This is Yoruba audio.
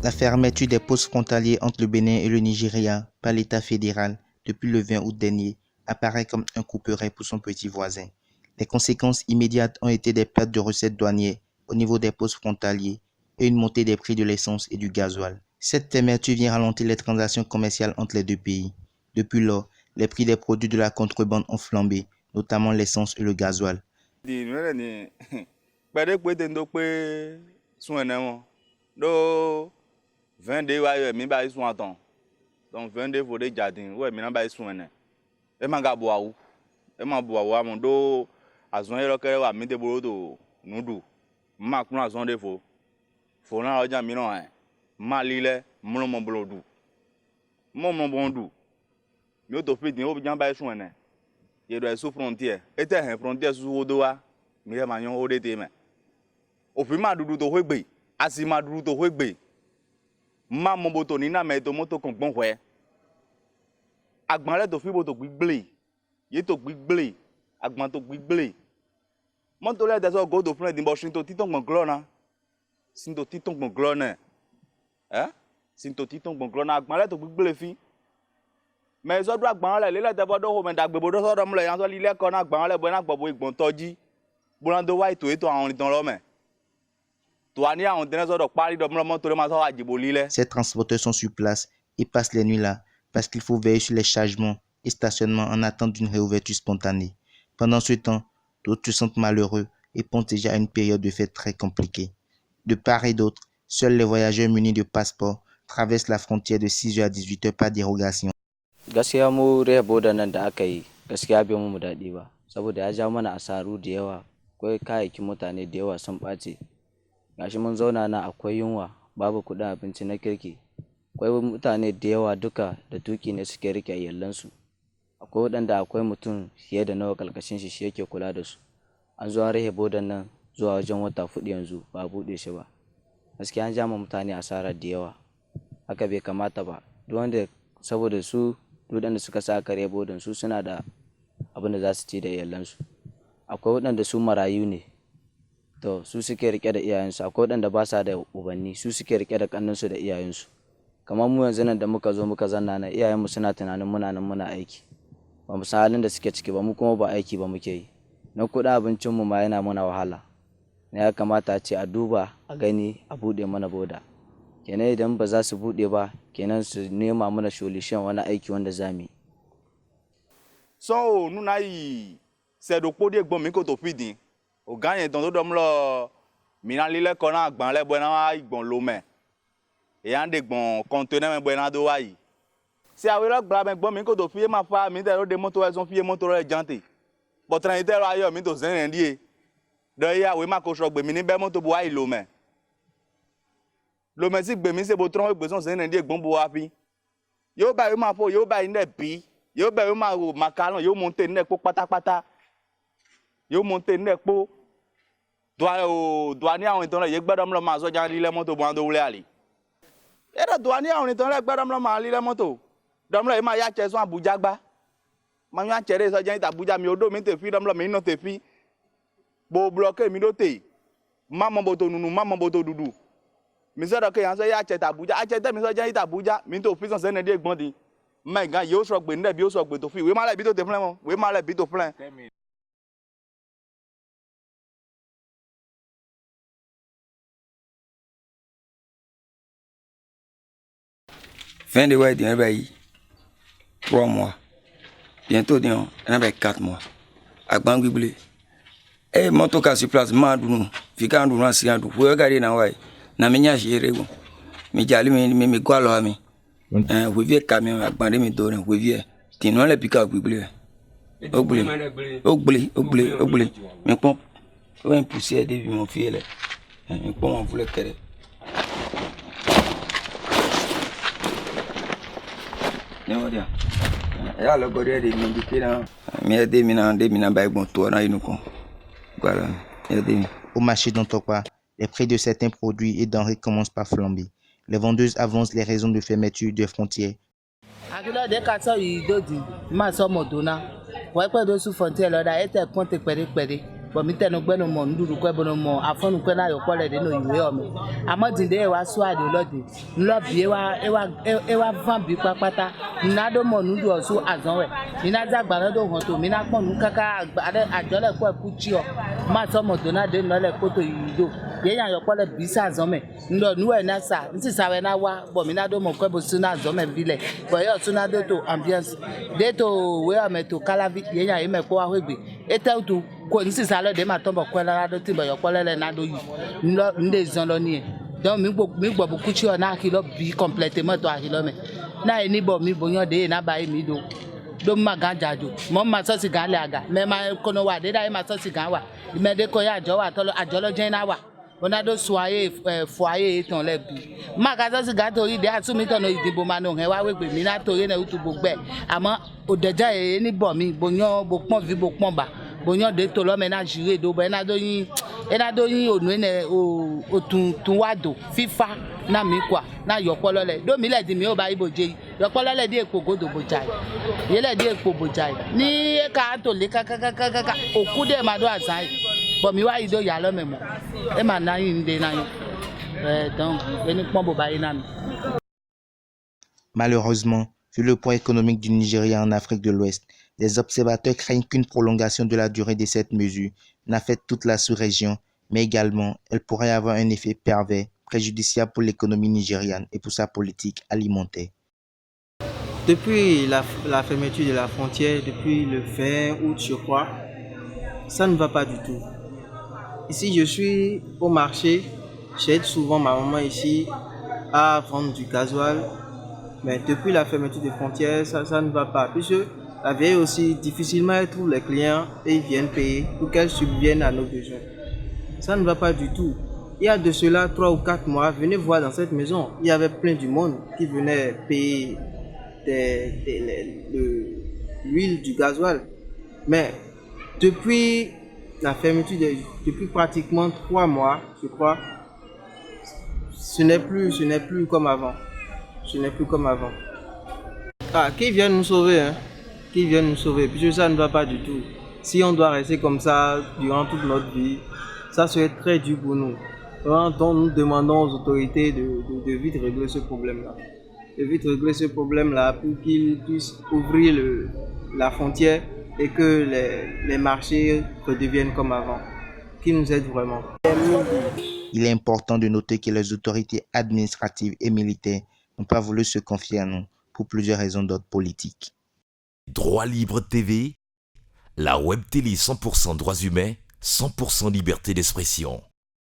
La fermeture des postes frontaliers entre le Bénin et le Nigeria par l'État fédéral depuis le 20 août dernier apparaît comme un couperet pour son petit voisin. Les conséquences immédiates ont été des pertes de recettes douanières au niveau des postes frontaliers et une montée des prix de l'essence et du gasoil. Cette fermeture vient ralentir les transactions commerciales entre les deux pays. Depuis lors, les prix des produits de la contrebande ont flambé, notamment l'essence et le gasoil. Donc 22 pour des jardins, ouais, mais n'importe soigné. Et manga boaou, et ma boaou, mon dos, à zone et local, à midi boulot, nous deux. Ma couleur à zone de faux. Faut n'a rien mis non, ma lile, mon boulot. Mon bon doux. Mieux te fait dire, bien bas soigné. Il doit être sous frontière. Et t'es un frontière sous doigt, mais manion au dété. Au plus ma doudou to wegbe, asi ma doudou to wegbe. Ma mon boto ni na me to moto kon gbon hwe. Agban le to fi boto gbigble. Ye to gbigble. Agban to gbigble. Mon to le deso go do fun di bo shin to titon gbon glo na. Sin to titon gbon glo na. Sin to titon gbon glo na agban le to gbigble fi. Me so do agban le te bodo ho me dagbe bodo so do mle yan so lile ko na agban le bo na gbobo igbon toji. Bolando wa ito eto awon itan lo me. Ces transporteurs sont sur place et passent les nuits là parce qu'il faut veiller sur les chargements et stationnements en attente d'une réouverture spontanée. Pendant ce temps, d'autres se sentent malheureux et pensent déjà à une période de fête très compliquée. De part et d'autre, seuls les voyageurs munis de passeports traversent la frontière de 6h à 18h par dérogation. Gaskiya mu rehe boda nan da aka yi gaskiya bai mu daɗi ba saboda ya ja mana asaru da yawa akwai kayayyakin mutane da yawa sun ɓace. Gashi mun zauna na akwai yunwa babu kuɗin abinci na kirki akwai mutane da yawa duka da tuki ne suke rike iyalansu akwai waɗanda akwai mutum fiye da nawa kalkashin shi yake kula da su an zo an rahe bodan nan zuwa wajen wata 4 yanzu ba a buɗe shi ba gaskiya an ja ma mutane asara da yawa haka bai kamata ba duk wanda saboda su waɗanda suka sa kare bodan su suna da abin da za su ci da iyalansu akwai waɗanda su marayu ne to su suke rike da iyayensu akwai waɗanda ba sa da ubanni su suke rike da kannansu da iyayensu kamar mu yanzu nan da muka zo muka zanna na iyayenmu suna tunanin muna nan muna aiki ba mu san halin da suke ciki ba mu kuma ba aiki ba muke yi na kuɗin abincinmu ma yana mana wahala ne ya kamata a ce a duba a gani a buɗe mana boda kenan idan ba za su buɗe ba kenan su nema mana solution wani aiki wanda za mu yi so nuna yi c'est do podi egbon mi ko to fidin o gagne don do mlo mina lile ko na agban le bo na igbon lo me e an de gbon container me bo na do wa yi si awe lo gba me gbon mi ko to fi ma fa mi de ro de moto e son fi moto ro jante but tran ite ro ayo mi to zen die do ya we ma ko so gbe mi ni be moto bo wa yi lo me si gbe mi se bo tron gbe son zen die gbon bo wa fi yo ba we ma fo yo ba inde bi yo be we ma ro makalon yo monter ne po pátápátá yo monter ne po doani àwọn ìtàn rẹ̀ yé gbẹ́dọ̀ mọ́ máa sọ́jà lílẹ̀ mọ́tò bọ́n tó wúlẹ̀ àlè. Ẹ̀rọ doani àwọn ìtàn rẹ̀ gbẹ́dọ̀ mọ́ máa lílẹ̀ mọ́tò. Dọ́mọ́ yìí máa yá jẹ sún Abuja gbá. Máa yá jẹrẹ sọ́jà yìí Abuja mi odó mi tè fi dọ́mọ́ mi iná tè fi. Bo blọkẹ́ mi ló tè. Má mọ bòtò nùnù má mọ bòtò dùdù. Mi sọ́dọ̀ kẹ́ yàn sọ́ yá jẹ Abuja. Àjẹ tẹ́ mi sọ́jà yìí Abuja mi tó fi sàn sẹ́ni dé gbọ́n di. Mẹ́gàn yóò sọ gbè nílẹ̀ bí yóò sọ gbè tó fi. Wé má lẹ̀ bí tó tè fúnlẹ̀ mọ́. Wé má lẹ̀ bí tó fúnlẹ̀. Fin de ouais, il y a 3 mois. Bientôt, il y a 4 mois. À Bangui. Et mon toka sur place, Madou, Ficandou, Nassiandou, vous regardez dans ouais. Na minya géré. Mais j'allais me gualo à mi. Vous viez camion à Bandé me donner, vous viez. Tino le pica au public. Oubli. Mais bon, un poussière de mon fils. Mais bon, on voulait qu'elle. Au marché d'Antokwa, les prix de certains produits et denrées commencent par flamber. Les vendeuses avancent les raisons de fermeture des frontières. But me tell no gbe no mo ndu ko ebo no mo afonu ko na yo ko le de no iwe o me amodinde e wa so ade lode nlo bi e wa van bi papata na do mo ndu o so azon we ni na dagba na do han to mi na pon nu kaka ajole ko ku chi o ma so mo do na de no le ko to yido ye yan yo ko le bi sa azon me nlo nu e na sa nti sa we na wa bo mi na do mo ko ebo so na azon me bi le bo yo so na do to ambiance de to we o me to kalavi ye yan e me ko wa hwegbe ete to ko nsi sa lo de ma ton bo ko la do ti bo yo ko le na do yi nlo nde zon lo ni e donc mi gbo bu kuchi o na ki lo bi complètement to akilo me na eni bo mi bo yan de na ba mi do ma gan jajo mo ma so si gan le aga me ma kono wa de da ma so si gan wa me de ko ya jo wa to ajo lo jen na wa bona do soye foyer ton le bi ma ka so si gan to ri de asumi ton no idibo ma no he wa we gbe mi na to re na utu bo gbe amo odeja eni bo mi bo yan bo pon vi bo pon ba bonyan de to lo me na jure do be na do yin onu ene o tun wado fifa na mi kwa na yopolo le do mi le di mi o ba ibo je yopolo le di epo godo bojai ye le di epo bojai ni ka to le kaka oku de ma do asai bo mi wa ido ya lo me mo e ma na yin de na yin donc eni pon bo ba yin na mi. Malheureusement, vu le poids économique du Nigeria en Afrique de l'Ouest, les observateurs craignent qu'une prolongation de la durée de cette mesure n'affecte toute la sous-région, mais également, elle pourrait avoir un effet pervers, préjudiciable pour l'économie nigériane et pour sa politique alimentaire. Depuis la fermeture de la frontière, depuis le 20 août, je crois, ça ne va pas du tout. Ici, je suis au marché, j'aide souvent ma maman ici à vendre du gasoil, mais depuis la fermeture des frontières, ça ne va pas. Puisque la vieille aussi, difficilement elle trouve les clients et ils viennent payer pour qu'elles subviennent à nos besoins. Ça ne va pas du tout. Il y a de cela 3 ou 4 mois, venez voir dans cette maison, il y avait plein du monde qui venait payer l'huile du gasoil. Mais depuis la fermeture, depuis pratiquement 3 mois, je crois, ce n'est plus comme avant. Ce n'est plus comme avant. Ah, qui vient nous sauver, hein? Qui viennent nous sauver, puisque ça ne va pas du tout. Si on doit rester comme ça durant toute notre vie, ça serait très dur pour nous. Donc nous demandons aux autorités de vite régler ce problème-là. De vite régler ce problème-là pour qu'ils puissent ouvrir la frontière et que les marchés redeviennent comme avant. Qu'ils nous aident vraiment. Il est important de noter que les autorités administratives et militaires n'ont pas voulu se confier à nous pour plusieurs raisons d'ordre politique. Droit Libre TV, la web télé 100% droits humains, 100% liberté d'expression.